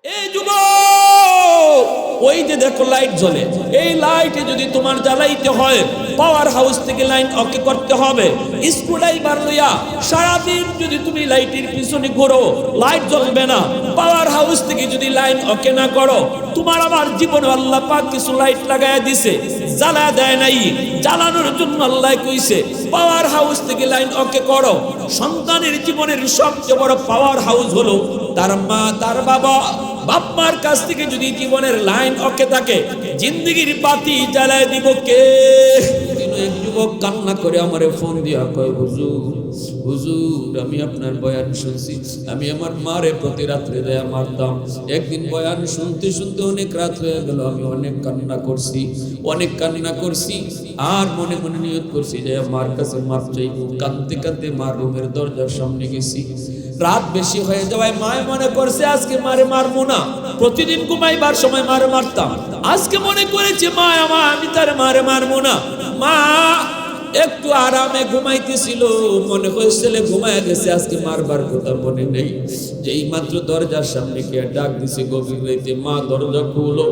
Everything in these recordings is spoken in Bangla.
এই যুবক, ওই যে দেখো লাইট জ্বলে, এই লাইটে যদি তোমার জ্বালাইতে হয় পাওয়ার হাউস থেকে লাইন ওকে করতে হবে। স্ক্রুড্রাইভার লইয়া সারাদিন যদি তুমি লাইটের পিছনে ঘোরো, লাইট জ্বলবে না। পাওয়ার হাউস থেকে যদি লাইন ওকে না করো, তোমার আমার জীবনে আল্লাহ পাক কিছু লাইট লাগায় দিছে, জ্বালা দেয় নাই। জ্বালানোর জন্য আল্লাহ কইছে পাওয়ার হাউস থেকে লাইন ওকে করো। সন্তানের জীবনের সবচেয়ে বড় পাওয়ার হাউস হলো তার মা, তার বাবা। বাপ মার কাছ থেকে যদি জীবনের লাইন ওকে থাকে, জিন্দগির বাতি জ্বালায় দিব কে? এক যুবক কান্না করে আমারে ফোন দিয়া কয়, হুজুর হুজুর, আমি আপনার বয়ান শুনছি, আমি আমার মারে প্রতি রাত্রে দেয়া মারতাম। একদিন বয়ান শুনতে শুনতে অনেক রাত হয়ে গেল, আমি অনেক কান্না করছি, অনেক কান্না করছি, আর মনে মনে নিয়ত করছি যে মার কাছে মাপ চাইব। কাঁদতে কাঁদতে মার রুমের দরজার সামনে গেছি। রাত বেশি হয়ে যাওয়ায় মায় মনে করছে আজকে মারে মারবো না। প্রতিদিন ঘুমাইবার সময় মারে মারতাম, আজকে মনে করেছে মা আমার, আমি তার মারে মারবো না। মা একটু আরামে ঘুমাইতেছিল, মনে হয়েছিল ঘুমায় গেছে, আজকে মারবার কথা মনে নেই। যেই মাত্র দরজার সামনে গিয়ে ডাক দিছে গভীর রাতে, মা দরজা খুলো।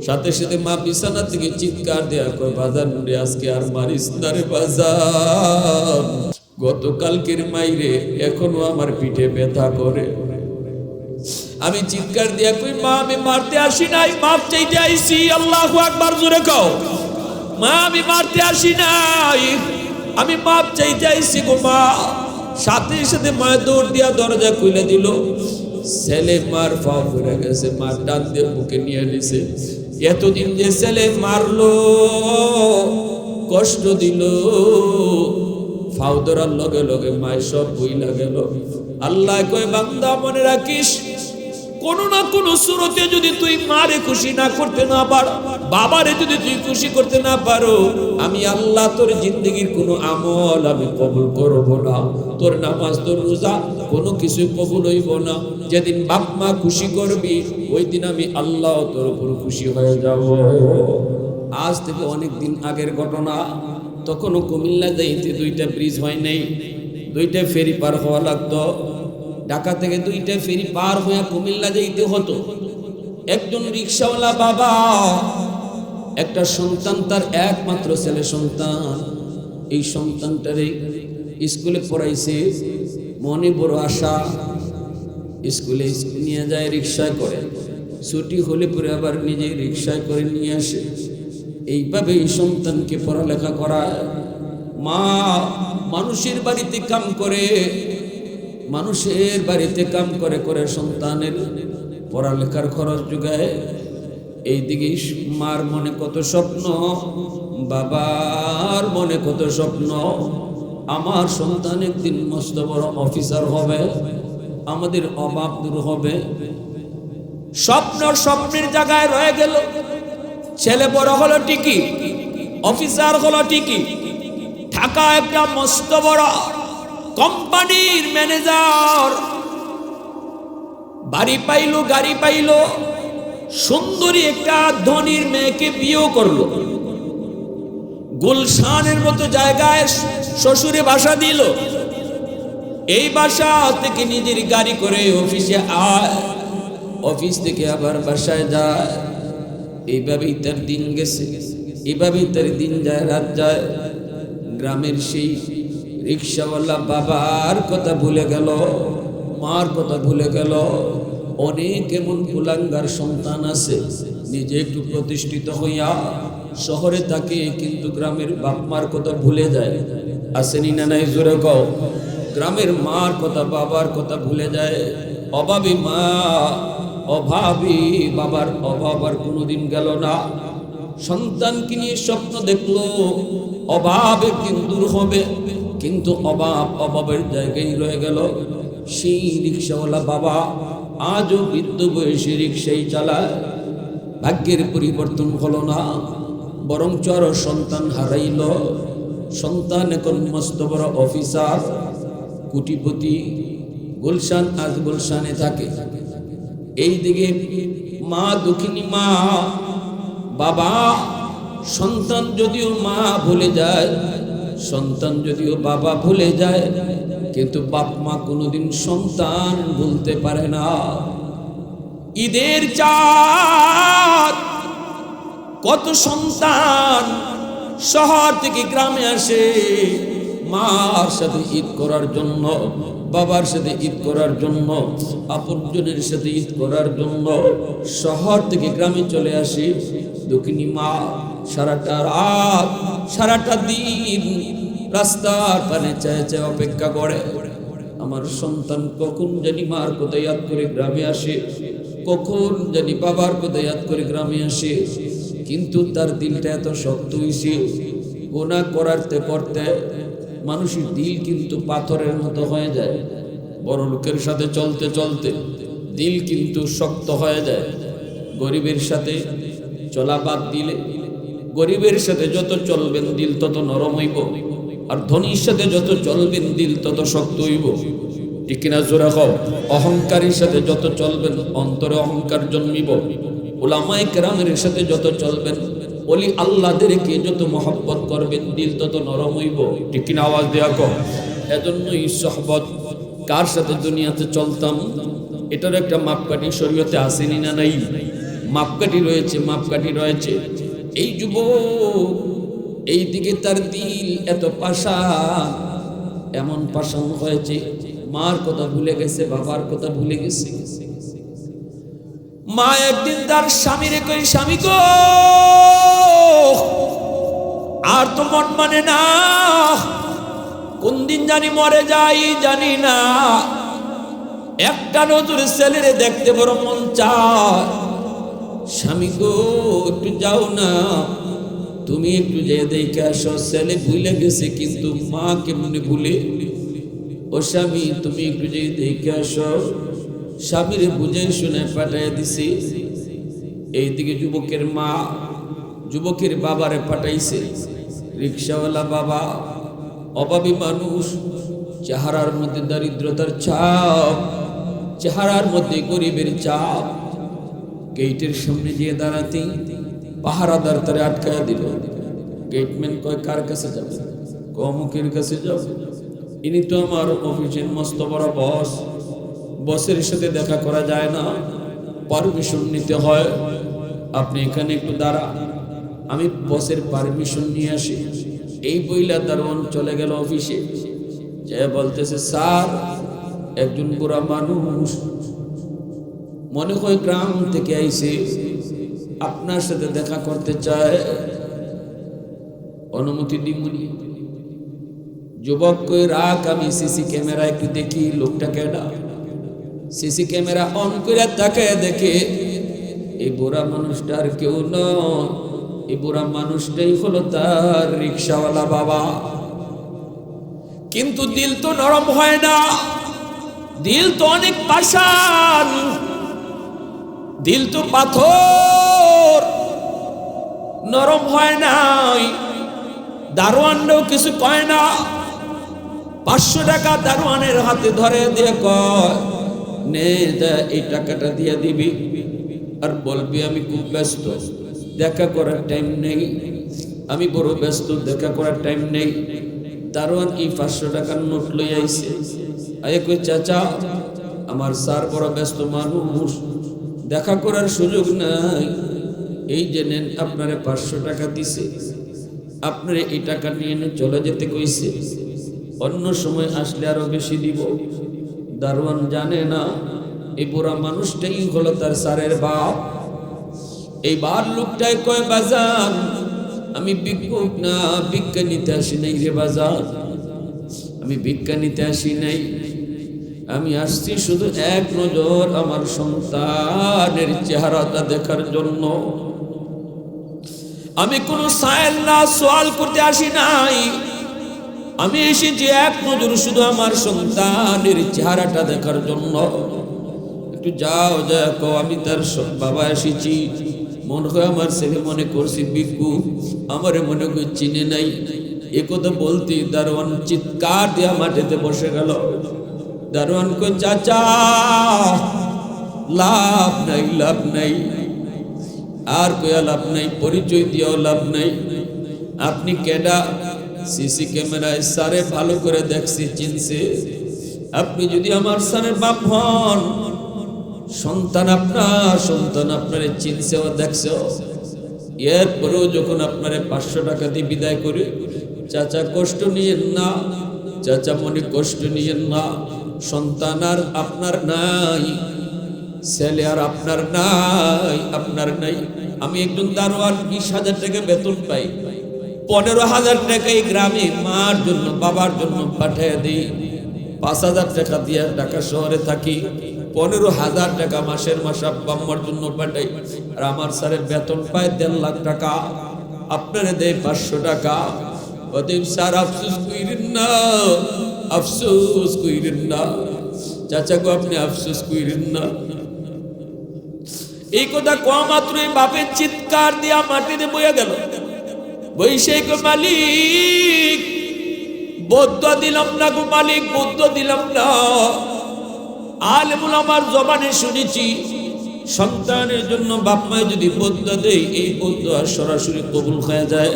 সাথে সাথে মা বিছানা থেকে চিৎকার দেয়া কয়, বাজার নুরে আজকে আর মারিস না রে বাজার, গতকালকের মাইরে এখনো আমার পিঠে ব্যথা করে। আমি চিৎকার দিয়া কই, মা আমি মারতে আসি নাই, মাপ চাইতে আইছি। আল্লাহু আকবার, জোরে কও। মা আমি মারতে আসি নাই, আমি মাপ চাইতে আইছি গো মা। সাথে সাথে মা দৌড় দিয়া দরজা খুলে দিল। ছেলে মার ফাও পড়ে গেছে, মা ডান দিয়ে বুকে নিয়ে নিছে। এতদিন যে ছেলে মারলো, কষ্ট দিল, ফাও ধরার লগে লগে মায়ের সব বইলা গেল। আল্লাহ কয়, বান্দা মনে রাখিস, কোন না কোন সুরতে যদি তুই মারে খুশি না করতে না পারো, বাবারে যদি তুই খুশি করতে না পারো, আমি আল্লাহ তোর জিন্দগির কোনো আমল আমি কবুল করব না। তোর নামাজ, তোর রোজা কোনো কিছু কবুল হইব না। যেদিন বাপ মা খুশি করবি, ওই দিন আমি আল্লাহ তোর উপর খুশি হয়ে যাব। আজ থেকে অনেক দিন আগের ঘটনা। তখনও কুমিল্লা যাইতে দুইটা ব্রিজ হয় নাই, দুইটা ফেরি পার হওয়া লাগতো। ঢাকা থেকে দুইটা ফেরি পার হয়ে কুমিল্লা যাইতে হতো। একজন রিকশাওয়ালা বাবা, একটা সন্তান, তার একমাত্র ছেলে সন্তান, এই সন্তানটারে স্কুলে পড়াইছে, মনে বড় আশা, স্কুলে নিয়ে যায় রিকশায় করে, ছুটি হলে পরে আবার নিজে রিকশায় করে নিয়ে আসে। এইভাবে এই সন্তানকে পড়ালেখা করায়। মা মানুষের বাড়িতে কাম করে, মানুষের বাড়িতে কাম করে করে সন্তানের পড়ালেখার খরচ যোগায়। এইদিকে মার মনে কত স্বপ্ন, বাবার মনে কত স্বপ্ন, আমার সন্তান একদিন মস্ত বড় অফিসার হবে, আমাদের অভাব দূর হবে। স্বপ্নের জায়গায় রয়ে গেল। ছেলে বড় হলো ঠিকই, অফিসার হলো ঠিকই, ঢাকা একটা মস্ত বড় কোম্পানির ম্যানেজার, বাড়ি পাইলো, গাড়ি পাইলো, সুন্দরী একটা ধনীর মেয়েকে বিয়ে করলো। গুলশানের মতো জায়গায় শ্বশুরে বাসা দিল। এই বাসা থেকে নিজের গাড়ি করে অফিসে আয়, অফিস থেকে আবার বাসায় যায়। এইভাবেই তার দিন গেছে, এইভাবেই তার দিন যায়, রাত যায়। গ্রামের সেই রিকশাওয়ালা বাবার কথা ভুলে গেল, মার কথা ভুলে গেল। অনেক এমন কুলাঙ্গার সন্তান আছে, নিজে একটু প্রতিষ্ঠিত হইয়া শহরে থাকে, কিন্তু গ্রামের বাপ মার কথা ভুলে যায়। আসেনি না নাই, জোরে কও। গ্রামের মার কথা, বাবার কথা ভুলে যায়। অভাবী মা, অভাবী বাবার অভাব আর কোনোদিন গেল না। সন্তানকে নিয়ে স্বপ্ন দেখলো, অভাব একদিন দূর হবে, কিন্তু অভাবের জায়গায় রয়ে গেল। সেই রিকশাওয়ালা বাবা আজও বৃদ্ধ বয়সে রিকশাই চালায়। ভাগ্যের পরিবর্তন হলো না, বরং চর সন্তান হারাইল। সন্তান এখন মস্ত বড় অফিসার, কোটিপতি। গুলশান, আজ গুলশানে থাকে। এইদিকে মা দুঃখিনী মা, বাবা। সন্তান যদিও মা ভুলে যায়, সন্তান যদিও বাবা ভুলে যায়, কিন্তু বাপ মা কোনোদিন সন্তান ভুলতে পারে না। ঈদের চাঁদ, কত সন্তান শহর থেকে গ্রামে আসে মার সাথে ঈদ করার জন্য, বাবার সাথে ঈদ করার জন্য, আপনজনের সাথে ঈদ করার জন্য শহর থেকে গ্রামে চলে আসে। দক্ষিণী মা সারাটা রাত সারাটা দিন রাস্তার পানে চায় চায় অপেক্ষা করে, আমার সন্তান কখন জানি মার কথা ইয়াদ করে গ্রামে আসে, কখন জানি বাবার কথা ইয়াদ করে গ্রামে আসে। কিন্তু তার দিলটা এত শক্ত হয়েছে, গুনাহ করতে করতে মানুষের দিল কিন্তু পাথরের মতো হয়ে যায়। বড় লোকের সাথে চলতে চলতে দিল কিন্তু শক্ত হয়ে যায়। গরিবের সাথে চলা বাদ দিলে, গরিবের সাথে যত চলবেন দিল তত নরম হইব, আর ধনীর সাথে যত চলবেন দিল তত শক্ত হইব। ঠিক কিনা জোরে কও? অহংকারীর সাথে যত চলবেন অন্তরে অহংকার জন্মিব। উলামায়ে কেরামের সাথে যত চলবেন, ওলি আল্লাহদেরকে যত মহব্বত করবেন দিল তত নরম হইব। ঠিক কিনা আওয়াজ দেয়া কও? এজন্যই সোহবত কার সাথে দুনিয়াতে চলতাম এটার একটা মাপকাঠি শরীয়তে আসেনি না নাই? মাপকাঠি রয়েছে, মাপকাঠি রয়েছে। এই যুবক এই দিকে তার দিল এত পাষাণ, এমন পাষাণ হয়েছে মার কথা ভুলে গেছে, বাবার কথা ভুলে গেছে। মা একদিন তার স্বামীরে কই, স্বামী গো আর তো মন মানে না, কোন দিন জানি মরে যাই জানি না, একটা নতুন ছেলেরে দেখতে বড় মন চায়। স্বামী গো একটু যাও না, তুমি একটু যে দেখে আসো, ছেলে ভুলে গেছে কিন্তু মা কেমনে ভুলে? ও স্বামী তুমি একটু যে দেখে আসো। স্বামীরে বুঝে শুনে পাঠাইয়া দিছি। এইদিকে যুবকের মা যুবকের বাবারে পাঠাইছে। রিক্সাওয়ালা বাবা, অভাবী মানুষ, চেহারার মধ্যে দারিদ্রতার ছাপ, চেহারার মধ্যে গরিবের চাপ। গেটের সামনে গিয়ে দাঁড়াতে পাহারাদার তারে আটকায়া দিল। গেটম্যান কয় কার কাছে যাবে? অমুকের কাছে যাবে। ইনি তো আমার অফিসের মস্ত বড় বস, বসের সাথে দেখা করা যায় না, পারমিশন নিতে হয়। আপনি এখানে একটু দাঁড়ান, আমি বসের পারমিশন নিয়ে আসি। এই বইলা দারোয়ান চলে গেল অফিসে, যে বলতেছে স্যার একজন বুড়া মানুষ মনে হয় গ্রাম থেকে আইছে, আপনার সাথে দেখা করতে চায়, অনুমতি দিমুনি? যুবক কই রাখ, আমি সিসি ক্যামেরা একটু দেখি লোকটা কেডা। সিসি ক্যামেরা অন করে তাকে দেখে এই বুড়া মানুষটা আর কেউ নয়, এই বুড়া মানুষটাই হলো তার রিক্সাওয়ালা বাবা। কিন্তু দিল তো নরম হয় না, দিল তো অনেক পাষাণ, দিল তো পাথর, নরম হয় নাই। দারোয়ানও কিছু কয় না। 500 টাকা দারোয়ানের হাতে ধরে দিয়ে কয় নে যা, এই টাকাটা দিয়ে দিবি, আর বলবি আমি খুব ব্যস্ত, দেখা করার টাইম নেই, আমি বড় ব্যস্ত, দেখা করার টাইম নেই। দারোয়ান এই 500 টাকার নোট লই আইছে। আয়ে কই চাচা আমার স্যার বড় ব্যস্ত মানুষ, দেখা করার সুযোগ নাই, এই যে নেন আপনারে 500 টাকা দিছে, আপনারে এই টাকা নিয়ে চলে যেতে কইছে, অন্য সময় আসলে আরো বেশি দিব। দারোয়ান জানে না এই বুড়া মানুষটাই হলো তার স্যারের বাপ। এইবার লোকটাই কয় বাজান আমি ভিক্ষুক না, ভিক্ষা নিতে আসি নাই রে বাজান, আমি ভিক্ষা নিতে আসি নাই, আমি আসছি শুধু এক নজর আমার সন্তানের চেহারাটা দেখার জন্য। আমি কোনো সায়েল না সওয়াল করতে আসি নাই, আমি এসেছি এক নজর শুধু আমার সন্তানের চেহারাটা দেখার জন্য। একটু যাও দেখো, আমি তার বাবা এসেছি, মনে হয় আমার ছেলে মনে করছি ভিক্ষু, আমারে মনে করে চিনে নাই। এ কথা বলতে দারোয়ান চিৎকার দিয়া মাটিতে বসে গেল। দারোয়ান কই চাচা লাভ নাই, লাভ নাই, আর কয়া লাভ নাই, পরিচয় দিয়েও লাভ নাই। আপনি কেডা? সিসি ক্যামেরায় স্যারে ভালো করে দেখছি, চিনছে। আপনি যদি আমার স্যারের বাপ হন সন্তান আপনারে চিনছেও দেখছেও, এরপরেও যখন আপনারে 500 টাকা দিয়ে বিদায় করে, চাচা কষ্ট নিয়েন না, চাচা মনে কষ্ট নিয়েন না, সন্তান আর আপনার নাই, ছেলে আর আপনার নাই। আমি একজন দারোয়ান, 20,000 টাকা বেতন পাই, 15,000 টাকা এই গ্রামে মার জন্য বাবার জন্য পাঠিয়ে দিই, 5,000 টাকা দিয়ে ঢাকা শহরে থাকি, 15,000 টাকা মাসের মাস আব্বা আম্মার জন্য পাঠাই। আর আমার স্যারের বেতন পায় 1.5 লাখ টাকা, আপনারে দেয় 500 টাকা। অতএব স্যার আফসোস কইরেন না, আফসোস কইরেন না, চাচা গো আপনি আফসোস কইরেন না। এই কথা কোয়া মাত্রই বাপের চিৎকার দিয়া মাটিতে বইয়া গেল। বৈশাখ মালিক বৌদ্ধ দিলাম না গো মালিক, বৌদ্ধ দিলাম না। আলেমুল আমার জবানে শুনেছি, সন্তানের জন্য বাপ মায় যদি বৌদ্ধ দেয়, এই বৌদ্ধ আর সরাসরি কবুল হয়ে যায়।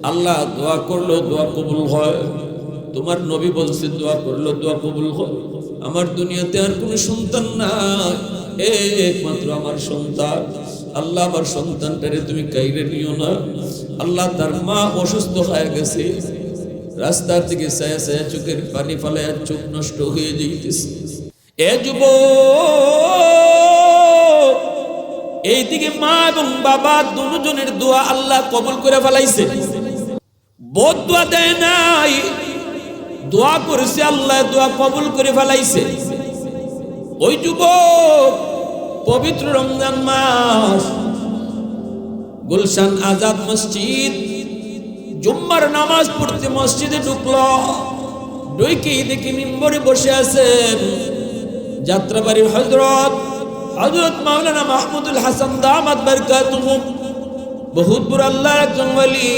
আল্লাহ দোয়া করলো দোয়া কবুল হয়, তোমার নবী বলছে দোয়া করলো দোয়া কবুল হয়। আমার দুনিয়াতে আর কোনো সন্তান নাই, একমাত্র আমার সন্তান। আল্লাহ আমার সন্তানটারে তুমি কাইরে নিও না। আল্লাহ তার মা অসুস্থ হয়ে গেছে, রাস্তার দিকে ছায়া ছায়া চোখের পানি ফালায় চোখ নষ্ট হয়ে যাইতেছে। এ যুবক, এইদিকে মা এবং বাবা দুজনের দোয়া আল্লাহ কবুল করে ফেলাইছে। বোধ দোয়া দেয় নাই, দোয়া করেছে আল্লাহ, দোয়া কবুল করে ফেলাইছে। ওই যুবক পবিত্র রমজান মাস, গুলশান আজাদ মসজিদ, জুম্মার নামাজ পড়তে মসজিদে ঢুকলো। ঢুকেই দেখি মিম্বরে বসে আছেন যাত্রাবাড়ির হযরত মাওলানা মাহমুদুল হাসান দামাত বারকাতুহু, বহুত বড় আল্লাহর একজন ওলি।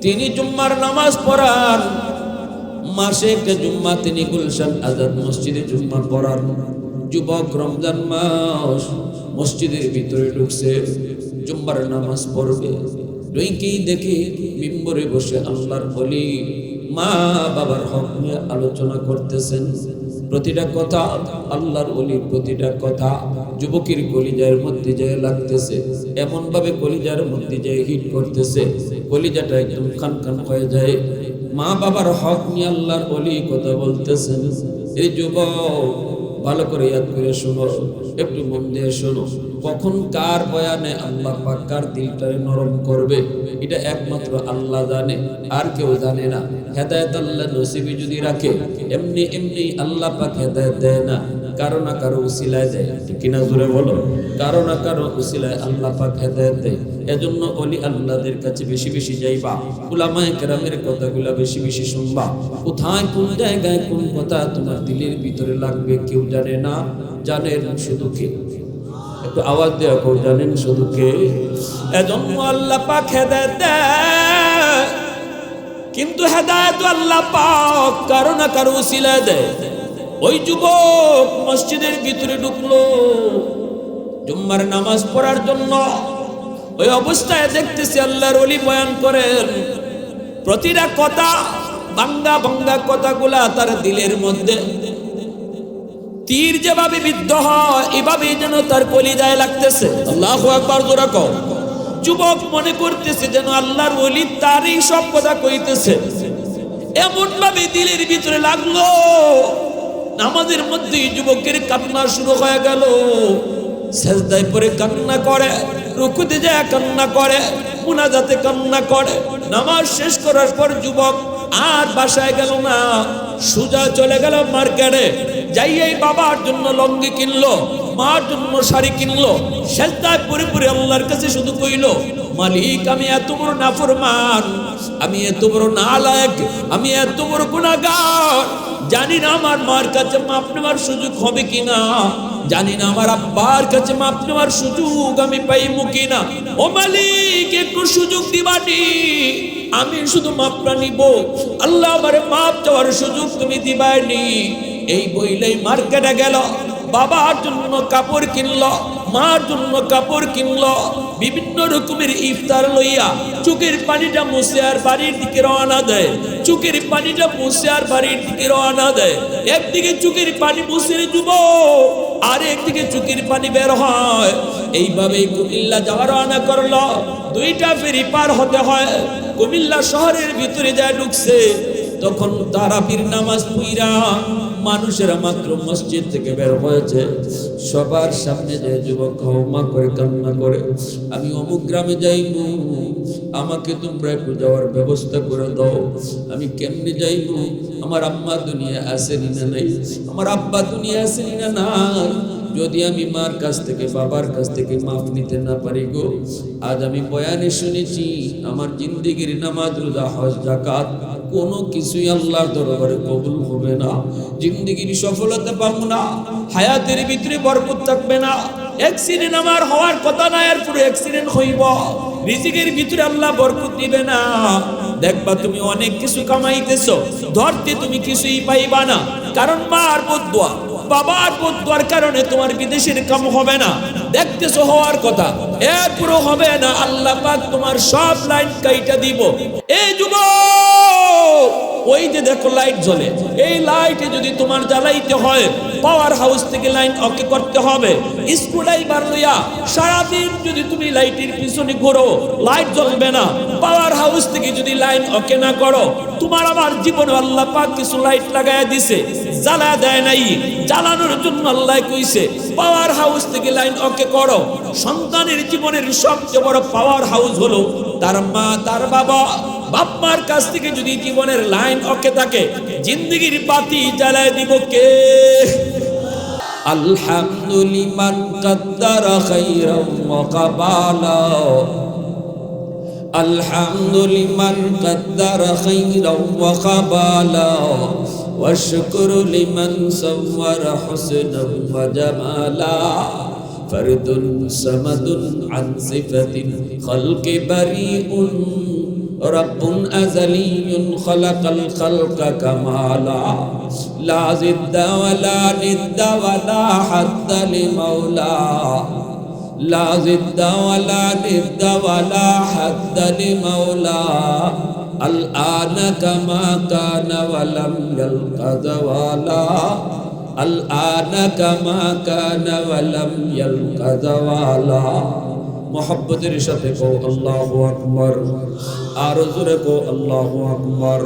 তিনি জুম্মার নামাজ পড়ান, মাসে একটা জুম্মা তিনি গুলশান আজাদ মসজিদে জুম্মা পড়ান। যুবক রমজান মাস মসজিদের ভিতরে ঢুকছে, জুম্মার নামাজ পড়বে। ঢুকেই দেখি মিম্বরে বসে আল্লাহর ওলি মা বাবার হক নিয়ে আলোচনা করতেছেন। প্রতিটা কথা আল্লাহর ওলির প্রতিটা কথা যুবকের কলিজার মধ্যে যায় লাগতেছে, এমন ভাবে কলিজার মধ্যে যায় হিট করতেছে, কলিজাটা একদম খান খান হয়ে যায়। মা বাবার হক নিয়ে আল্লাহর ওলি কথা বলতেছেন। এই যুবক ভালো করে ইয়াদ করে শোনো, একটু মন দিয়ে শোনো। কখন কার বয়ানে আল্লাহ পাক কার দিলটারে নরম করবে, এটা একমাত্র আল্লাহ জানে, আর কেউ জানে না। হেদায়েত আল্লাহ নসিবে যদি রাখে, এমনি এমনি আল্লাহ পাক হেদায়েত দেয় না, কারো না কারো উসিলায় দেয়। কিনা জোরে বলো, কারো না কারো উসিলায় আল্লাহ পাক হেদায়েত দেয়। এজন্য ওলি আল্লাহদের কাছে বেশি বেশি যাইবা, উলামায়ে কেরামের কথাগুলো বেশি বেশি শুনবা। কোথায় কোন জায়গায় কোন কথা তোমার দিলের ভিতরে লাগবে কেউ জানে না, জানেন শুধু কে। একটু আওয়াজ দেওয়া কেউ জানেন শুধু কে। এজন্য আল্লাহ পাক হেদায়েত দেয়, কিন্তু হেদায়েত আল্লাহ পাক কারো না কারো উসিলায় দেয়। ওই যুবক মসজিদের ভিতরে ঢুকলো জুম্মার নামাজ পড়ার জন্য। ওই অবস্থায় দেখতেছি আল্লাহর ওলি বয়ান করেন, প্রতিটা কথা ভাঙ্গা ভাঙ্গা কথাগুলা তার দিলের মধ্যে তীর যেভাবে বিদ্ধ হয়, এভাবেই যেন তার কলিজায় লাগতেছে। আল্লাহু আকবার জোরে কও। যুবক মনে করতেছে যেন আল্লাহর ওলি তারই সব কথা কইতেছে, এমন ভাবে দিলের ভিতরে লাগলো। নামাজের মধ্যে যুবকের কান্না শুরু হয়ে গেল, সেজদায় পড়ে কান্না করে, রুকুতে যায় কান্না করে, মুনাজাতে কান্না করে। নামাজ শেষ করার পর যুবক আর বাসায় গেল না, সোজা চলে গেল মার্কেটে। যাইয়াই বাবার জন্য লঙ্গি কিনলো, মার জন্য শাড়ি কিনলো। সেজদায় পড়ে পড়ে আল্লাহর কাছে শুধু কইল, মালিক আমি এত বড় নাফরমান, আমি এত বড় নালায়েক, আমি এত বড় গুনাহগার। জানি না আমার মার কাছে মাপ নেওয়ার সুযোগ হবে কিনা, জানি না আমার আব্বার কাছে মাপ নেওয়ার সুযোগ আমি পাইমু কিনা। ও মালিক একটু সুযোগ দিবানি, আমি শুধু মাপটা নিব, আল্লাহ আমারে মাপ চাওয়ার সুযোগ তুমি দিবানি। এই বইলেই মার্কেটে গেল, বাবার জন্য কাপড় কিনলো, মার জন্য কাপড় কিনলো, বিভিন্ন রকমের ইফতার লইয়া চোখের পানিটা মুছে আর বাড়ির দিকে রওনা দেয়। চোখের পানিটা মুছে আর বাড়ির দিকে রওনা দেয়। একদিকে চোখের পানি মুছে যুবক আর একদিকে চুকির পানি বের হয়। এইভাবেই কুমিল্লা যাওয়ার রওনা করলো। 2টা ফেরি পার হতে হয়। কুমিল্লা শহরের ভিতরে যায় ঢুকছে, তখন তারাবির নামাজ পড়া মানুষেরা মাত্র মসজিদ থেকে বের হয়েছে। সবার সামনে যে যুবক ক্ষমা করে কান্না করে, আমি অমুক গ্রামে যাইব, আমাকে তোমরা একটু যাওয়ার ব্যবস্থা করে দাও। আমি কেমনে যাইব? আমার আম্মা দুনিয়া আসেনি না নাই, আমার আব্বা দুনিয়া আসেনি না নাই। যদি আমি মার কাছ থেকে বাবার কাছ থেকে মাফ নিতে না পারি গো, আজ আমি বয়ানে শুনেছি আমার জিন্দেগির নামাজ রোজা হজ যাকাত কোনো কিছুই আল্লাহর দরবারে কবুল হবে না। জিন্দেগির সফলতা পাবো না, হায়াতের ভিতরে বরকত থাকবে না। অ্যাক্সিডেন্ট আমার হওয়ার কথা না, এর পুরো অ্যাক্সিডেন্ট হইব। রিজিকের ভিতরে আল্লাহ বরকত দিবে না। দেখবা তুমি অনেক কিছু কামাইতেছো, ধরতে তুমি কিছুই পাইবা না। কারণ মার বদদুয়া, বাবার বদদুয়ার কারণে তোমার বিদেশের কাম হবে না। দেখতেছো হওয়ার কথা, এরপরও হবে না। আল্লাহ পাক তোমার সব লাইন কাইটা দিব। এই যুবক, ওই যে দেখো লাইট জ্বলে, এই লাইটে যদি তোমার জ্বালাইতে হয়, পাওয়ার হাউস থেকে লাইন ওকে করতে হবে। স্ক্রুড্রাইভার লইয়া সারাদিন যদি তুমি লাইটের পিছনে ঘোরো, লাইট জ্বলবে না। পাওয়ার হাউস থেকে যদি লাইন ওকে না করো, তোমার আমার জীবনে আল্লাহ পাক কিছু লাইট লাগায় দিছে, জ্বালা দেয় নাই। জ্বালানোর জন্য আল্লাহ কইছে পাওয়ার হাউস থেকে লাইন ওকে করো। সন্তানের জীবনের সবচেয়ে বড় পাওয়ার হাউস হলো তার মা, তার বাবা। বাপ মার কাছ থেকে যদি জীবনের লাইন ওকে থাকে, জিন্দেগির বাতি জ্বালায় দিব কে? আলহামদুলিল্লাহ কাদ্দারা খাইরাম ওয়া কাবালা, আলহামদুলিল্লাহ কাদ্দারা খাইরাম ওয়া কাবালা, ওয়া শুকরু লিমান সাওয়ারা হুসনান ওয়া জামালা। ফরদুন সামাদুন আন সিফাতিল খালকি বারিউন, রব্বুন আযালিয়ুন খালাকাল খালকা কামালা। লা জিদ্দা ওয়ালা নিদ্দা ওয়ালা হাদ্দা লিমাওলা, লা জিদ্দা ওয়ালা নিদ্দা ওয়ালা হাদ্দা লিমাওলা। আল আনা কামা কানা ওয়ালাম ইয়ালকা যাওয়ালা, আল আনা কামা কানা ওয়ালাম ইয়ালকা যাওয়ালা। মোহাব্বতের সাথে কও আল্লাহু আকবার, আর জোরে কও আল্লাহু আকবার।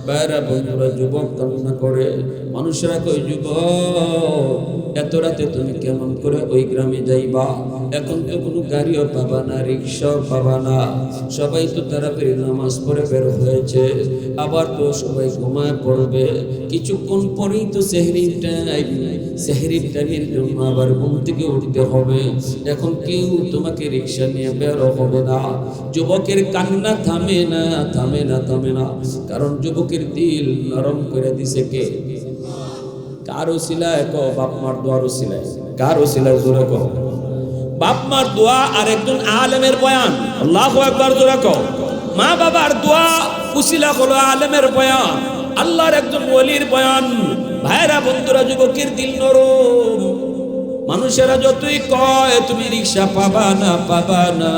বাইরা বন্ধুরা, যুবক কান্না করে, মানুষরা কই যুবক এত রাতে তুমি কেমন করে ওই গ্রামে যাইবা? এখন তো কোনো গাড়িও পাবা না, রিক্সাও পাবা না। সবাই তো তারাবির নামাজ পড়ে বের হয়েছে, আবার তো সবাই ঘুমায় পড়বে। কিছুক্ষণ পরেই তো সেহরির টাইম, সেহরির টাইমের জন্য আবার ঘুম থেকে উঠতে হবে। এখন কেউ তোমাকে রিক্সা নিয়ে বের হবে না। যুবকের কান্না থামে না, থামে না, থামে না। কারণ যুবকের দিল নরম করে দিছে কে? কার ওসিলায়? কো বাপ মার দোয়ার ওসিলায়। কার ওসিলায়? জোরে কো। বাপ মার দোয়া আর একজন আলেমের বয়ান। আল্লাহু আকবার, জোরে কো। মা বাবার দোয়া ওসিলা হলো আলেমের বয়ান, আল্লাহর একজন ওলির বয়ান। ভাইরা বন্ধুরা, যুবকের দিল নরম। মানুষেরা যতই কয় তুমি রিক্সা পাবা না, পাবা না,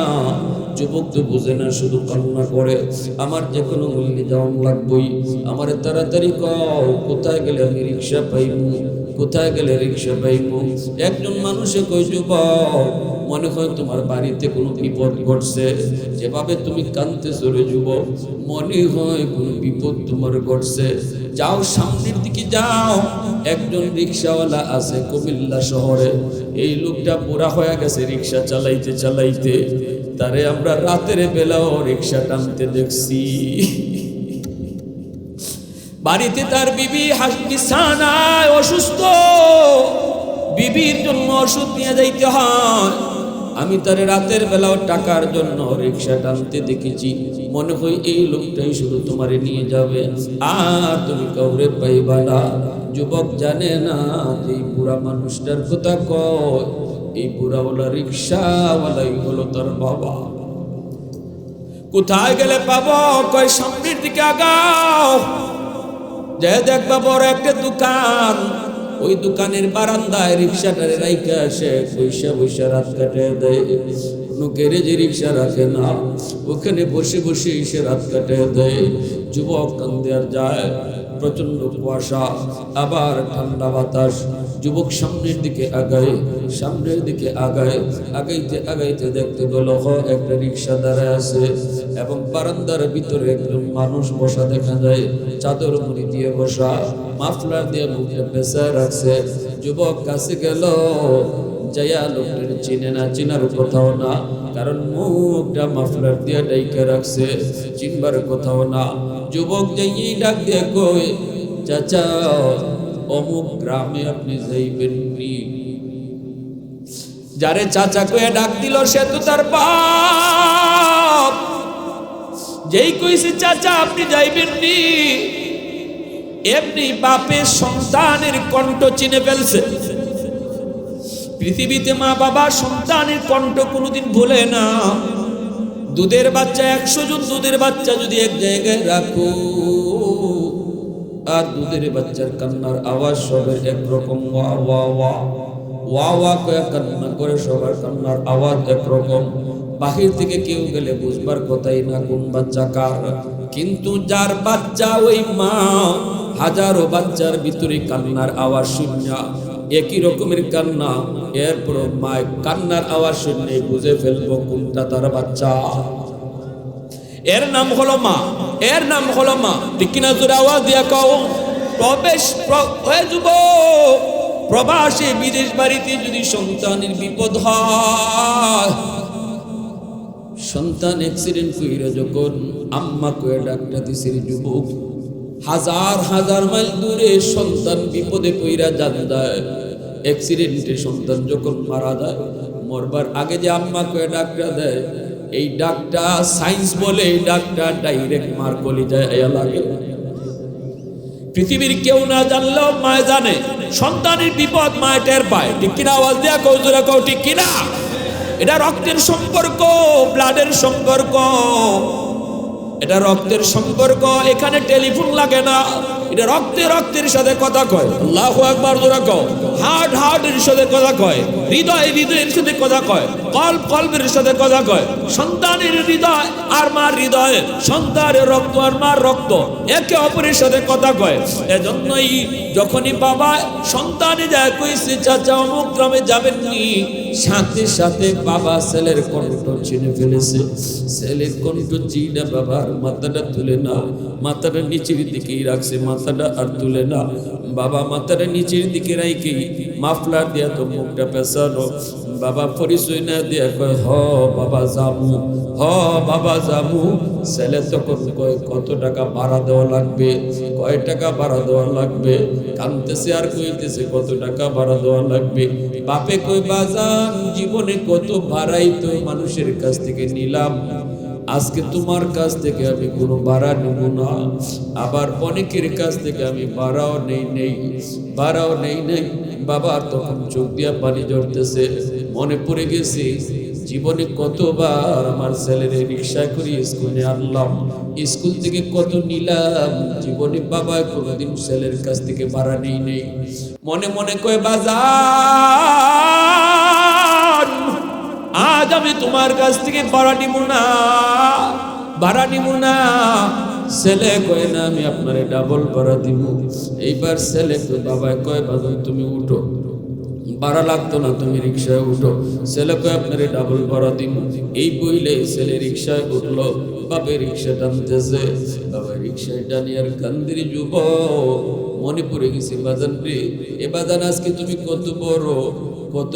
যুবক তো বুঝে না, শুধু কান্না করে আমার যে কোনো মূল্যে যাওয়া লাগবই। আমার তাড়াতাড়ি কও কোথায় গেলে আমি রিক্সা পাইব, কোথায় গেলে রিক্সা পাইব। একজন মানুষে কই যুবক মনে হয় তোমার বাড়িতে কোনো বিপদ ঘটছে, যেভাবে তুমি কাঁদতেছো রে যুবক, মনে হয় কোনো বিপদ তোমার ঘটছে। যাও সামনের দিকে যাও, একজন রিক্সাওয়ালা আছে কুমিল্লা শহরে। এই লোকটা বুড়া হয়ে গেছে রিক্সা চালাইতে চালাইতে, তারে আমরা রাতের বেলাও রিক্সা টানতে দেখছি। বাড়িতে তার বিবি বিছানায় অসুস্থ, বিবির জন্য ওষুধ নিয়ে যাইতে হয়। আমি তারে রাতের বেলাও টাকার জন্য রিক্সা টানতে দেখেছি। মনে হয় এই লোকটাই শুধু তোমারে নিয়ে যাবে, আর তুমি কাউরে পাইবা না। যুবক জানে না যে এই বুড়া মানুষটার কথা কয়, এই বুড়াওয়ালা রিক্সাওয়ালাই হলো তার বাবা। কোথায় গেলে পাবো? কয় সামনের দিকে আগাও, যে দেখবা বড় একটা দোকান, ওই দোকানের বারান্দায় রিক্সাটারে রাইখা আসে, বৈশা বৈশা রাত কাটে দেয়। কোনো গ্যারেজে রিক্সা রাখে না, ওখানে বসে বসে এসে রাত কাটে দেয়। যুবক কান্দে আর যায়, প্রচন্ড কুয়াশা, আবার ঠান্ডা বাতাস। যুবক সামনের দিকে আগায়, সামনের দিকে আগায়, আগাইতে আগাইতে দেখতে পেল একটা রিক্সা দাঁড়ায় আছে এবং বারান্দার ভিতরে একজন মানুষ বসা দেখা যায়, চাদর মুড়ি দিয়ে বসা, মাফলার দিয়ে মুখে পেঁচায় রাখছে। যুবক কাছে গেল, যাইয়া লোকটির চিনে না, চিনার কোথাও না, কারণ মুখটা মাফলার দিয়ে ডাইকে রাখছে, চিনবার কোথাও না। যুবক যাইয়ে ডাক দিয়ে কই, চাচা অমুক গ্রামে আপনি যাইবেন নি? যারে চাচা কয়ে ডাক দিল সে তো তার বাপ। যেই কইছে চাচা আপনি যাইবেন নি, এমনি বাপের সন্তানের কণ্ঠ চিনে ফেলছে। পৃথিবীতে মা বাবা সন্তানের কণ্ঠ কোনোদিন ভুলে না। দুধের বাচ্চা 100 জন দুধের বাচ্চা যদি এক জায়গায় রাখো, আর দুধের বাচ্চার কান্নার আওয়াজ সবের একরকম, ওয়া ওয়া ওয়া ওয়া ওয়া করে কান্না করে, সবার কান্নার আওয়াজ একরকম। বাহির থেকে কেউ গেলে বুঝবার কথাই না কোন বাচ্চা কার। কিন্তু যার বাচ্চা ওই মা, হাজারো বাচ্চার ভিতরে কান্নার আওয়াজ শুনিয়া একই রকমের কান্না, এরপর মা কান্নার আওয়াজ শুনলে বুঝে ফেলবো কোনটা তার বাচ্চা। এর নাম হলো মা, এর নাম হলো মা। ঠিক কিনা? জোরে আওয়াজ দিয়া কও। প্রবাসী বিদেশ বাড়িতে যদি সন্তানের বিপদ হয়, সন্তান অ্যাক্সিডেন্ট কইরা যখন আম্মা কয়ে ডাকটা দিছে, যুবক হাজার হাজার মাইল দূরে সন্তান বিপদে কইরা জান যায়। অ্যাক্সিডেন্টে সন্তান যখন মারা যায়, মরবার আগে যে আম্মা কয়ে ডাকটা দেয়, এই ডাকটা সায়েন্স বলে, এই ডাকটা ডাইরেক্ট মার কলিজায় লাগে। পৃথিবীর কেউ না জানলেও মায় জানে সন্তানের বিপদ মায় টের পায়। ঠিক কিনা? আওয়াজ দেয়া কও, জোরে কও, ঠিক কিনা? এটা রক্তের সম্পর্ক, ব্লাডের সম্পর্ক, এটা রক্তের সম্পর্ক। এখানে টেলিফোন লাগে না, এটা রক্তে রক্তের সাথে কথা কয়। আল্লাহু আকবার, জোরে কও। হার্ট হার্টের সাথে কথা কয়, হৃদয় হৃদয়ের সাথে কথা কয়, কল্প কল্পের সাথে কথা কয়। সন্তানের হৃদয় আর মার হৃদয়, সন্তানের রক্ত আর মার রক্ত একে অপরের সাথে কথা কয়। এজন্যই যখনই বাবা সন্তানে যায় কইছে চাচা অমুক গ্রামে যাবেন নি, সাথে সাথে বাবা ছেলের কণ্ঠ চিনে ফেলেছে। ছেলের কণ্ঠ চিনে বাবার মাথাটা তুলে না, মাথাটা নিচের দিকেই রাখছে, মাথাটা আর তুলে না। বাবা মাথাটা নিচের দিকে রাইকে মাফলার দিয়া তো মুখটা পেছানো। বাবা পরিচয় না দিয়া কয়, হ বাবা যামু, হ বাবা যামু। ছেলে তখন কয়, কত টাকা ভাড়া দেওয়া লাগবে? কয় টাকা ভাড়া দেওয়া লাগবে? কানতেছে আর কইতেছে কত টাকা ভাড়া দেওয়া লাগবে। বাপে কই, বাজান জীবনে কত ভাড়াই তো মানুষের কাছ থেকে নিলাম, আজকে তোমার কাছ থেকে আমি কোনো ভাড়া নেব না। আবার অনেকের কাছ থেকে আমি ভাড়াও নেই। বাবার তখন চোখ দিয়া পানি ঝরতেছে। মনে পড়ে গেছে জীবনে কতবার আমার ছেলের রিক্সায় করে স্কুলে আনলাম, স্কুল থেকে কত নিলাম, জীবনে বাবা কোনোদিন ছেলের কাছ থেকে ভাড়া নেই। মনে মনে কয়, বাজার আজ আমি তোমার কাছ থেকে ভাড়া নিব না। ছেলে কয়, না আমি আপনারে ডাবল ভাড়া দিব। এইবার ছেলে বাবা কয়, বাবা তুমি উঠো, ভাড়া লাগতো না, তুমি রিক্সায় উঠো। ছেলে কয়, আপনারে ডাবল ভাড়া দিব। এই বইলে ছেলে রিক্সায় উঠলো, বাবা রিক্সা টানতেছে। বাবা রিক্সায় টানি আর কান্দির যুবক মনে পড়ে গেছে, বাজান রে, এ বাজান আজকে তুমি কত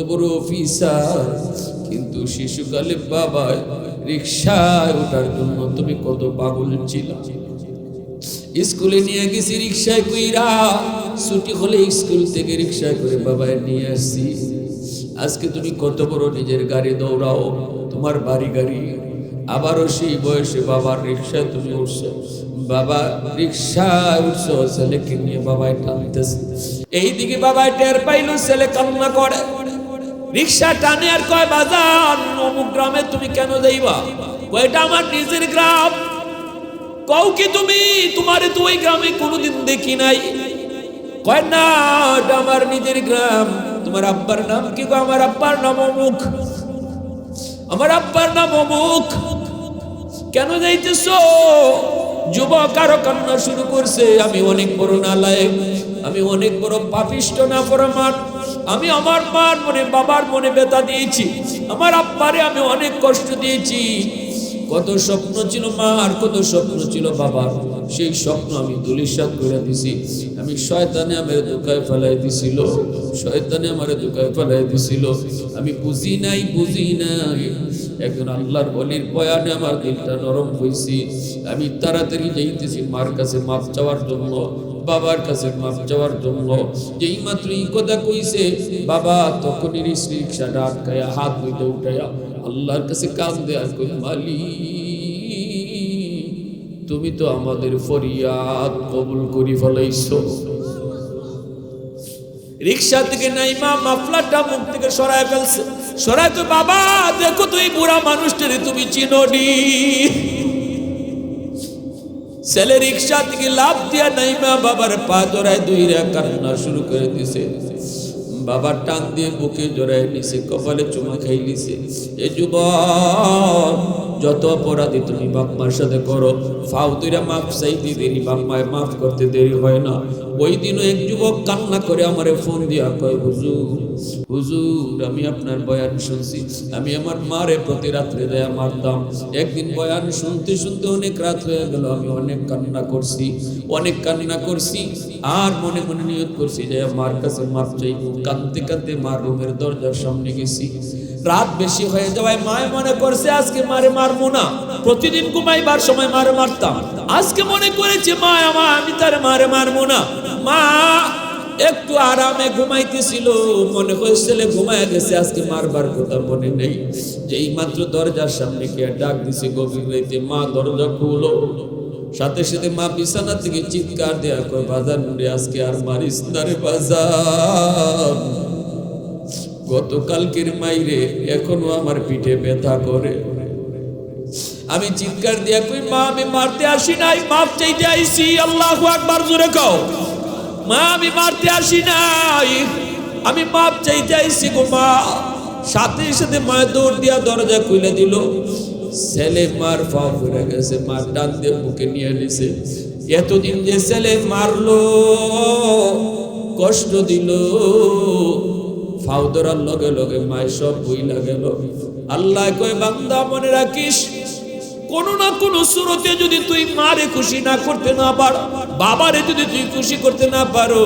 বড় অফিসার, কিন্তু শিশুকালে বাবা রিক্সায় ওঠার জন্য তুমি কত পাগল ছিল। স্কুলে নিয়ে গেছি রিক্সায় কইরা, ছুটি হলে স্কুল থেকে রিক্সায় করে বাবায় নিয়ে আসছি। আজকে তুমি কত বড় নিজের গাড়ি দৌড়াও, তোমার বাড়ি গাড়ি। আবারও সেই বয়সে বাবার রিক্সায় তুমি উঠছো, বাবা রিক্সায় উঠছো, ছেলেকে নিয়ে বাবায় টানতেছে। এইদিকে বাবায় টের পাইলো ছেলে কান্না করে, রিক্সা টানে আর কয়, বাজান অমুক গ্রামে তুমি কেন যাইবা? কয়টা আমার নিজের গ্রাম। কও কি তুমি? তোমারে তো ওই গ্রামে কোনোদিন দেখি নাই। কয় না, এটা আমার নিজের গ্রাম। তোমার আব্বার নাম কি? আমার আব্বার নাম অমুক। আমার আব্বার নাম অমুক। কেন যাইতেছো? যুবক আরো কান্না শুরু করছে, আমি অনেক বড় নালায়েক, আমি অনেক বড় পাপিষ্ট নাফরমান, আমি আমার মার মনে বাবার মনে ব্যথা দিয়েছি, আমার আব্বারে আমি অনেক কষ্ট দিয়েছি। কত স্বপ্ন ছিল মার, কত স্বপ্ন ছিল বাবার, সেই স্বপ্ন আমি ধূলিসাৎ করে দিছি। আমি শয়তানে আমার ধোঁকায় ফেলাই দিছিল, শয়তানে আমার ধোঁকায় ফেলাই দিছিল। আমি বুঝি নাই। একজন আল্লাহর ওলির বয়ানে আমার দিলটা নরম হইছি। আমি তাড়াতাড়ি যাইতেছি মার কাছে মাফ চাওয়ার জন্য, বাবার কাছে মাফ চাওয়ার জন্য। যেই মাত্র এই কথা কইছে, বাবা তখনই রিক্সাটা আটকায়া হাত দুইটা উঠাইয়া আল্লাহর কাছে কাঁদে আর কই, মালিক তুমি তো আমাদের ফরিয়াদ কবুল করি ফেলাইছো। রিক্সা থেকে নাইমা মাফলারটা মুখ থেকে সরায় ফেলছে, সরায় তো বাবা দেখো তুই বুড়া মানুষটারে তুমি চিনোনি। ছেলে রিক্সা থেকে লাফ দিয়া নাইমা বাবার পা জড়ায় দুইরা কান্না শুরু করে দিছে। বাবার টান দিয়ে বুকে জড়ায় নিছে, কপালে চুমা খাই নিছে। এ যুবক, যত অপরাধী তুমি বাপ মার সাথে করো, ফাও দুইরা মাফ চাইতে দেরি, বাপ মায়ের মাফ করতে দেরি হয় না। ওই দিনও এক যুবক কান্না করে আমারে ফোন দিয়া কয়, হুজুর আমি আপনার বয়ান শুনছি, আমি আমার মারে প্রতি রাত্রে দেয়া মারতাম। একদিন বয়ান শুনতে শুনতে অনেক রাত হয়ে গেল, আমি অনেক কান্না করছি, আর মনে মনে নিয়ত করছি যে মার কাছে মাফ চাইব। কাঁদতে কাঁদতে মার রুমের দরজার সামনে গেছি। রাত বেশি হয়ে যাওয়ায় মায় মনে করছে আজকে মারে মারবো না, প্রতিদিন ঘুমাইবার সময় মারে মারতাম, আজকে মনে করেছে মা আমি তার মারে মারবো না। মা একটু আরামে ঘুমাইতেছিল, মনে হয়েছিল ঘুমায় গেছে, আজকে মারবার কথা মনে নেই। যেই মাত্র দরজার সামনে গিয়ে ডাক দিছে গভীর রাতে, মা দরজা খুলো। সাথে সাথে মা বিছানা থেকে চিৎকার দেয়া কয়, বাজার রে আজকে আর মারিস না রে বাজার, গতকালকের মাইরে এখনো আমার পিঠে ব্যথা করে। আমি চিৎকার দিয়া কই, মা আমি মারতে আসি নাই, মাফ চাইতে আইছি। আল্লাহু আকবার, জোরে কও। মা আমি মারতে আসি নাই, আমি মাফ চাইতে আইছি গো মা। সাথে সাথে মা দৌড় দিয়া দরজা খুলে দিল। ছেলে মার পা পড়ে গেছে, মার টান দিয়ে বুকে নিয়ে নিছে। এতদিন যে ছেলে মারলো, কষ্ট দিল, ফাউ ধরার লগে লগে মায়ের সব বইলা গেল। আল্লাহ কয়, বান্দা মনে রাখিস, কোনো না কোনো সুরতে যদি তুই মারে খুশি না করতে না পারো, বাবারে যদি তুই খুশি করতে না পারো,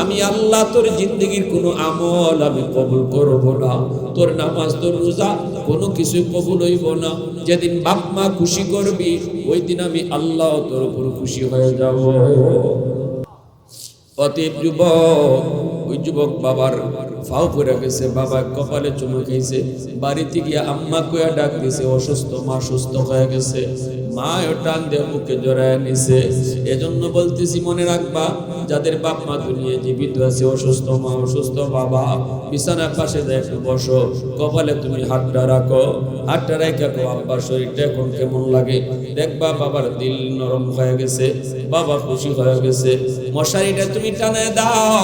আমি আল্লাহ তোর জিন্দগির কোনো আমল আমি কবুল করব না। তোর নামাজ, তোর রোজা কোনো কিছু কবুল হইব না। যেদিন বাপ মা খুশি করবি, ওই দিন আমি আল্লাহ তোর উপর খুশি হয়ে যাব। অতএব যুবক, ওই যুবক বাবার ফাও পড়ে গেছে, বাবা কপালে চুমু খাইছে। বাড়িতে গিয়ে আম্মা কয়া ডাক দিছে, অসুস্থ মা সুস্থ হয়ে গেছে। মা টান দিয়ে বুকে জড়ায় নিছে। এজন্য বলতেছি, মনে রাখবা, যাদের বাপ মা দুনিয়া জীবিত আছে, অসুস্থ মা অসুস্থ বাবা, বিছানার পাশে যায় একটু বসো, কপালে তুমি হাতটা রাখো, হাতটা রেখে আব্বার শরীরটা এখন কেমন লাগে দেখবা। বাবার দিল নরম হয়ে গেছে, বাবা খুশি হয়ে গেছে। মশারিটা তুমি টানায় দাও,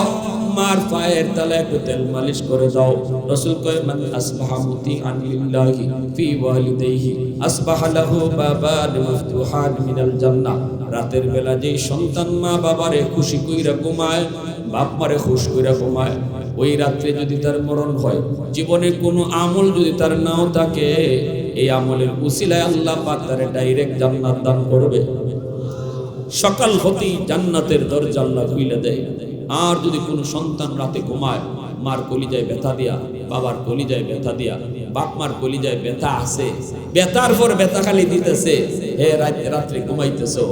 মার পায়ের তলায় একটু তেল মালিশ করে দাও। রাসূল কয়, মান আসবাহা মুতিআন লিল্লাহি ফি ওয়ালিদাইহি আসবাহা লাহু বাবান মাফতুহান মিনাল জান্নাহ। রাতের বেলা যেই সন্তান মা বাবারে খুশি কইরা ঘুমায়, বাপ মারে খুশি কইরা ঘুমায়, ওই রাত্রে যদি তার মরণ হয়, জীবনে কোনো আমল যদি তার নাও থাকে, এই আমলের উসিলায় আল্লাহ পাক তারে ডাইরেক্ট জান্নাত দান করবে। সকাল হতেই জান্নাতের দরজা আল্লাহ খুলে দেয়। আর যদি কোনো সন্তান রাতে ঘুমায়, মার কলিজায় ব্যথা দিয়া, বাবার কলিজায় ব্যথা দিয়া, বাপ মার কলিজায় ব্যথা আছে, ব্যথার পর ব্যথা খালি দিতেছে, হে রাত্রে ঘুমাইতেছে,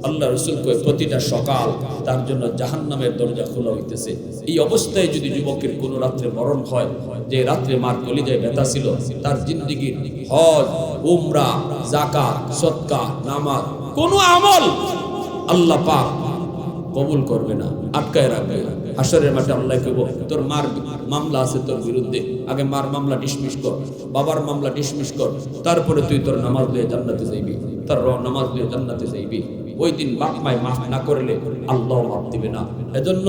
আল্লাহ রাসূল কয় প্রতিটা সকাল তার জন্য জাহান্নামের দরজা খোলা হইতেছে। এই অবস্থায় যদি যুবকের কোনো রাত্রে মরণ হয়, যে রাত্রে মার কলিজায় ব্যথা ছিল, তার জিন্দেগির হজ, উমরা, যাকাত, সদকা, নামাজ, কোনো আমল আল্লাহ পাক কবুল করবে না, আটকায় রাখবে। হাসরের মাঠে আল্লাহ কইব, তোর মার মামলা আছে তোর বিরুদ্ধে, আগে মার মামলা ডিসমিস কর, বাবার মামলা ডিসমিস কর, তারপরে তুই তোর নামাজ দিয়ে জান্নাতে যাইবি, তার নামাজ দিয়ে জান্নাতে যাইবি। ওই দিন বাপ মায় মাফ না করলে আল্লাহ মাফ দিবে না। এজন্য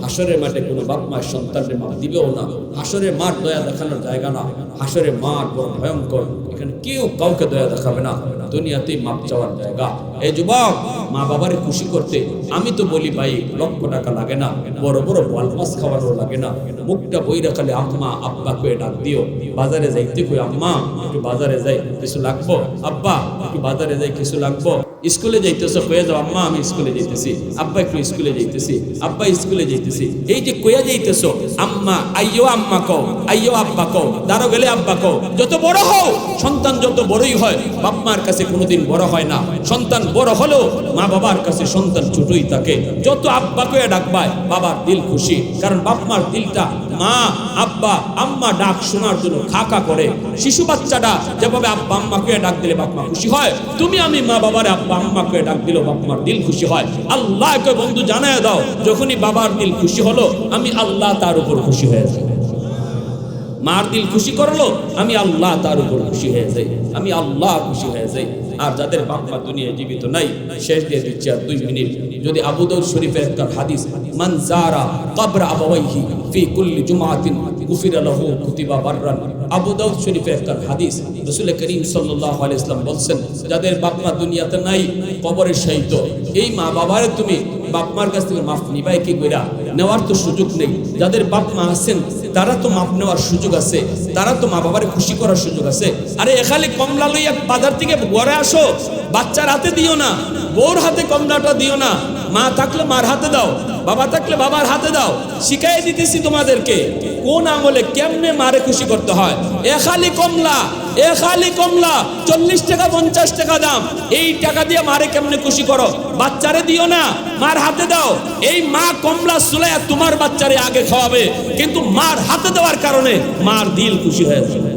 হাসরের মাঠে কোনো বাপ মায়ের সন্তানকে মাফ দিবেও না। হাসরের মাঠ দয়া দেখানোর জায়গা না, হাসরের মাঠ বড় ভয়ঙ্কর, এখানে কেউ কাউকে দয়া দেখাবে না, দুনিয়াতেই মাপ চাওয়ার জায়গা। এই যুবক, মা বাবারে খুশি করতে আমি তো বলি ভাই লক্ষ টাকা লাগে না, বড় বড় বল মাছ খাওয়ারও লাগে না, মুখটা বইরা খালি আম্মা আব্বা কয়ে ডাক দিও। বাজারে যাইতে কই আম্মা একটু বাজারে যাই কিছু লাগবো, আব্বা একটু বাজারে যাই কিছু লাগবো, স্কুলে যাইতেছ কয়ে যাও আম্মা আমি স্কুলে যাইতেছি, আব্বা একটু স্কুলে যাইতেছি, আব্বা স্কুলে যাইতেছি। এই যে কয়ে যাইতেছ আম্মা আইয়ো আম্মা কও, আইয়ো আব্বা কও, দাঁড়ো গেলে আব্বা কও। যত বড় হও সন্তান যত বড়ই হয় বাপ মার কাছে কোনোদিন বড় হয় না। সন্তান বড় হলেও মা বাবার কাছে সন্তান ছোটই থাকে। যত আব্বা কয়ে ডাকবায় বাবার দিল খুশি, কারণ বাপ মার দিলটা মা আব্বা আম্মা ডাক শোনার জন্য খাকা করে। শিশু বাচ্চাটা যেভাবে আব্বা আম্মা কয়ে ডাক দিলে বাপ মা খুশি হয়, তুমি আমি মা বাবার আব্বা আম্মা কয়ে ডাক দিল বাপ মার দিল খুশি হয়। আল্লাহকে বন্ধু জানায় দাও, যখনই বাবার দিল খুশি হলো আমি আল্লাহ তার উপর খুশি হয়ে যাই। মার দিল খুশি করলো আমি আল্লাহ তার উপর খুশি হয়ে যাই, আমি আল্লাহ খুশি হয়ে যাই। আর যাদের বাপ মা দুনিয়ায় জীবিত নাই, শেষ দিয়ে দিচ্ছি আর 2 মিনিট। যদি আবু দাউদ শরীফের একটা হাদিস, মান যারা কবর আবাওয়াইহি ফি কুল্লি জুমআতিন গুফিরা লাহু কুতিবা বাররান। আবু দাউদ শরীফের একটা হাদিস, রাসূল করিম সাল্লাল্লাহু আলাইহি ওয়াসাল্লাম বলছেন, যাদের বাপ মা দুনিয়াতে নাই, কবরে শায়িত, এই মা বাবারে তুমি বাপ মার কাছ থেকে মাফ নিবাই কি কইরা? নেওয়ার তো সুযোগ নেই। যাদের বাপ মা আছেন তারা তো মাপ নেওয়ার সুযোগ আছে, তারা তো মা বাবারে খুশি করার সুযোগ আছে। আরে এখানে কমলা লইয়া বাজার থেকে ঘরে আসো, বাচ্চার হাতে দিও না, বউর হাতে কমলাটা দিও না। মা থাকলে মার হাতে দাও, বাবা থাকলে বাবার হাতে দাও। শিখাই দিতেছি তোমাদেরকে কোন আমলে কেমনে মারে খুশি করতে হয়। এ খালি কমলা, এ খালি কমলা 40 টাকা 50 টাকা দাম, এই টাকা দিয়ে মারে কেমনে খুশি করো। বাচ্চারে দিও না, মার হাতে দাও। এই মা কমলা সুলাইয়া তোমার বাচ্চারে আগে খাওয়াবে, কিন্তু মার হাতে দেওয়ার কারণে মার দিল খুশি হয়ে যাবে,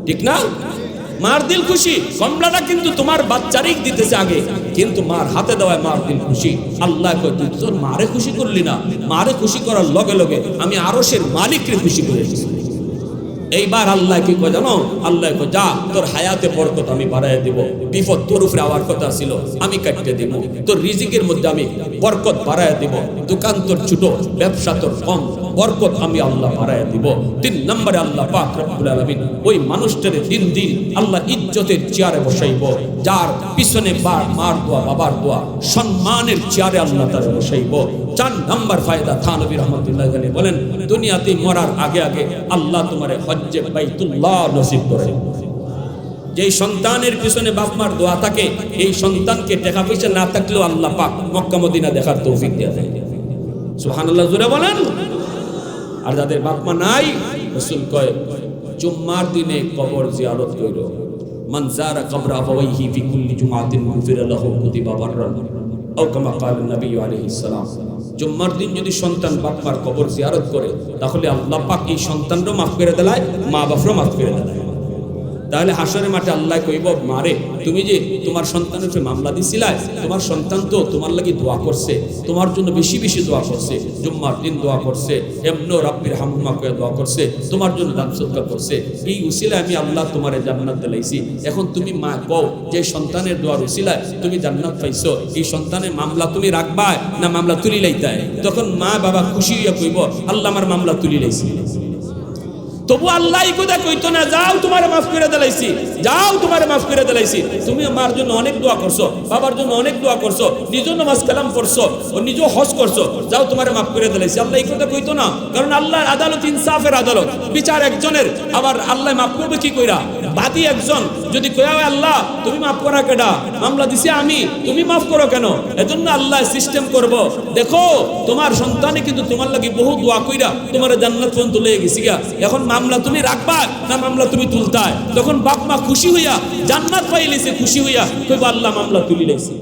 ঠিক না? মার দিল খুশি, কমলাটা কিন্তু তোমার বাচ্চারই দিতেছে আগে, কিন্তু মার হাতে দেওয়ায় মার দিল খুশি। আল্লাহ কয় তুই তোর মারে খুশি করলি না, মারে খুশি করার লগে লগে আমি আরশের মালিককে খুশি করেছি। এইবার আল্লাহ কি কয় জানো? আল্লাহ কয় যা তোর হায়াতে বরকত আমি বাড়াইয়া দিব, বিপদ তোর উপরে আওয়ার কথা ছিল আমি কাটতে দিব, তোর রিজিকের মধ্যে আমি বরকত বাড়াইয়া দিব, দোকান তোর ছোট, ব্যবসা তোর কম, বরকত আমি আল্লাহ বাড়াইয়া দিব। 3 নম্বরে আল্লাহ পাক রব্বুল আলামিন ওই মানুষটারে দিন দিন আল্লাহ ইজ্জতের চেয়ারে বসাইব, যার পিছনে মার দোয়া বাবার দোয়া সম্মানের চেয়ারে আল্লাহ তারে বসাইব। 4 নম্বর ফায়দা থানবী রহমাতুল্লাহ আলাইহি বলেন, দুনিয়াতে মরার আগে আগে আল্লাহ তোমারে হজ্জে বাইতুল্লাহ নসিব করে। যেই সন্তানের পিছনে বাপ মার দোয়া থাকে, এই সন্তানকে টাকা পয়সা না থাকলেও আল্লাহ পাক মক্কা মদিনা দেখার তৌফিক দিয়ে দেয়। সুবহানাল্লাহ জোরে বলেন। আর যাদের বাপ মা নাই, রাসূল কয় জুম্মার দিনে কবর জিয়ারত কইরো। মান যারা কবর আবাওয়াইহি ফি কুল্লি জুমআতিন গুফিরা লাহু কুতিবা বাররান আও কামা ক্বালা নবী আলাইহিস সালাম। জুম্মার দিন যদি সন্তান বাপ মার কবর জিয়ারত করে, তাহলে আল্লাহ পাক এই সন্তানরও মাফ করে দেয়, মা বাপরও মাফ করে দেয়। তাহলে হাসরের মাঠে আল্লাহ কইব, মারে তুমি যে তোমার সন্তানের উপরে মামলা দিছিলাই, তোমার সন্তান তো তোমার লাগি দোয়া করছে, তোমার জন্য বেশি বেশি দোয়া করছে, জুম্মার দিন দোয়া করছে, এমনো রাব্বির হামহুমা কয়ে দোয়া করছে, তোমার জন্য দান সদকা করছে, এই উসিলায় আমি আল্লাহ তোমারে জান্নাত দিলাইছি। এখন তুমি মা কও যে সন্তানের দোয়ার উসিলায় তুমি জান্নাত পাইছো, এই সন্তানের মামলা তুমি রাখবা না মামলা তুলি লাইতাই? তখন মা বাবা খুশি হইয়া কইব, আল্লাহ আমার মামলা তুলি লাইছি। তবু আল্লাহ কথা কইতো না, যাও তোমারে মাফ করে দিলাইছি, যাও তোমারে মাফ করে দিলাইছি। তুমি মার জন্য অনেক দোয়া করছো, বাবার জন্য অনেক দোয়া করছো, নিজের নামাজ কালাম পড়ছো, ও নিজেও হজ করছো, যাও তোমারে মাফ করে দিলাইছি। আল্লাহ এই কথা কইতো না, কারণ আল্লাহর আদালত ইনসাফের আদালত, বিচার একজনের, আবার আল্লাহ মাফ করবে কি কইরা? বাদী একজন যদি কয়া হয় আল্লাহ তুমি মাফ করা কেডা, মামলা দিছি আমি, তুমি মাফ করো কেন? এজন্য আল্লাহ সিস্টেম করব, দেখো তোমার সন্তানে কিন্তু তোমার লাগি বহু দোয়া কইরা তোমার জান্নাত পর্যন্ত লয়ে গেছি গা, এখন মামলা তুমি রাখবা না মামলা তুমি তুলতায়? তখন বাপ মা খুশি হইয়া জান্নাত পাইলেছে, খুশি হইয়া কইবা আল্লাহ মামলা তুলি লাইছি।